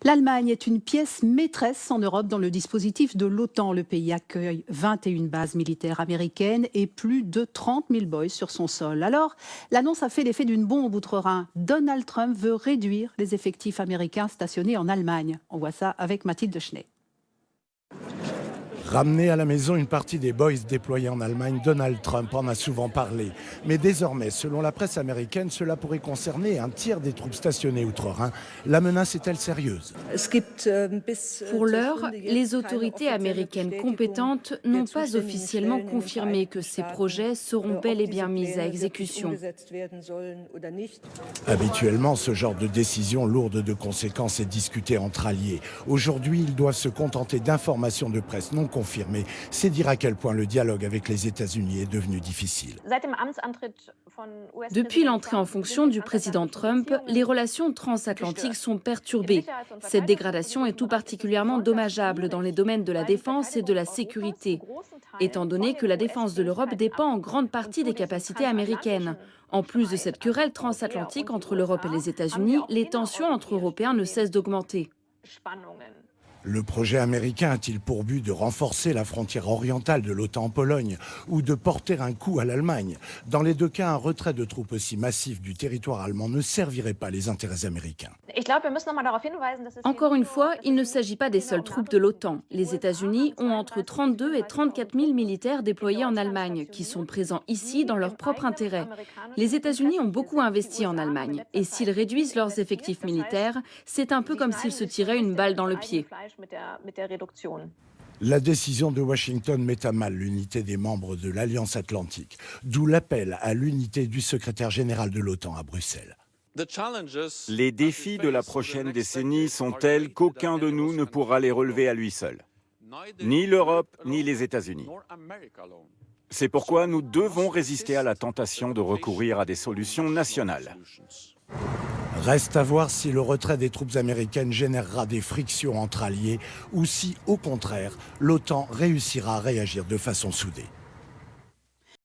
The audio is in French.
L'Allemagne est une pièce maîtresse en Europe dans le dispositif de l'OTAN. Le pays accueille 21 bases militaires américaines et plus de 30 000 boys sur son sol. Alors, l'annonce a fait l'effet d'une bombe outre-Rhin. Donald Trump veut réduire les effectifs américains stationnés en Allemagne. On voit ça avec Mathilde Schnee. Ramener à la maison une partie des boys déployés en Allemagne, Donald Trump en a souvent parlé. Mais désormais, selon la presse américaine, cela pourrait concerner un tiers des troupes stationnées outre-Rhin. La menace est-elle sérieuse? Pour l'heure, les autorités américaines compétentes n'ont pas officiellement confirmé que ces projets seront bel et bien mis à exécution. Habituellement, ce genre de décision lourde de conséquences est discutée entre alliés. Aujourd'hui, ils doivent se contenter d'informations de presse non confirmées. C'est dire à quel point le dialogue avec les États-Unis est devenu difficile. Depuis l'entrée en fonction du président Trump, les relations transatlantiques sont perturbées. Cette dégradation est tout particulièrement dommageable dans les domaines de la défense et de la sécurité, étant donné que la défense de l'Europe dépend en grande partie des capacités américaines. En plus de cette querelle transatlantique entre l'Europe et les États-Unis, les tensions entre Européens ne cessent d'augmenter. Le projet américain a-t-il pour but de renforcer la frontière orientale de l'OTAN en Pologne ou de porter un coup à l'Allemagne? Dans les deux cas, un retrait de troupes aussi massif du territoire allemand ne servirait pas les intérêts américains. Encore une fois, il ne s'agit pas des seules troupes de l'OTAN. Les États-Unis ont entre 32 et 34 000 militaires déployés en Allemagne, qui sont présents ici dans leur propre intérêt. Les États-Unis ont beaucoup investi en Allemagne, et s'ils réduisent leurs effectifs militaires, c'est un peu comme s'ils se tiraient une balle dans le pied. La décision de Washington met à mal l'unité des membres de l'Alliance Atlantique, d'où l'appel à l'unité du secrétaire général de l'OTAN à Bruxelles. Les défis de la prochaine décennie sont tels qu'aucun de nous ne pourra les relever à lui seul. Ni l'Europe, ni les États-Unis. C'est pourquoi nous devons résister à la tentation de recourir à des solutions nationales. Reste à voir si le retrait des troupes américaines générera des frictions entre alliés ou si, au contraire, l'OTAN réussira à réagir de façon soudée.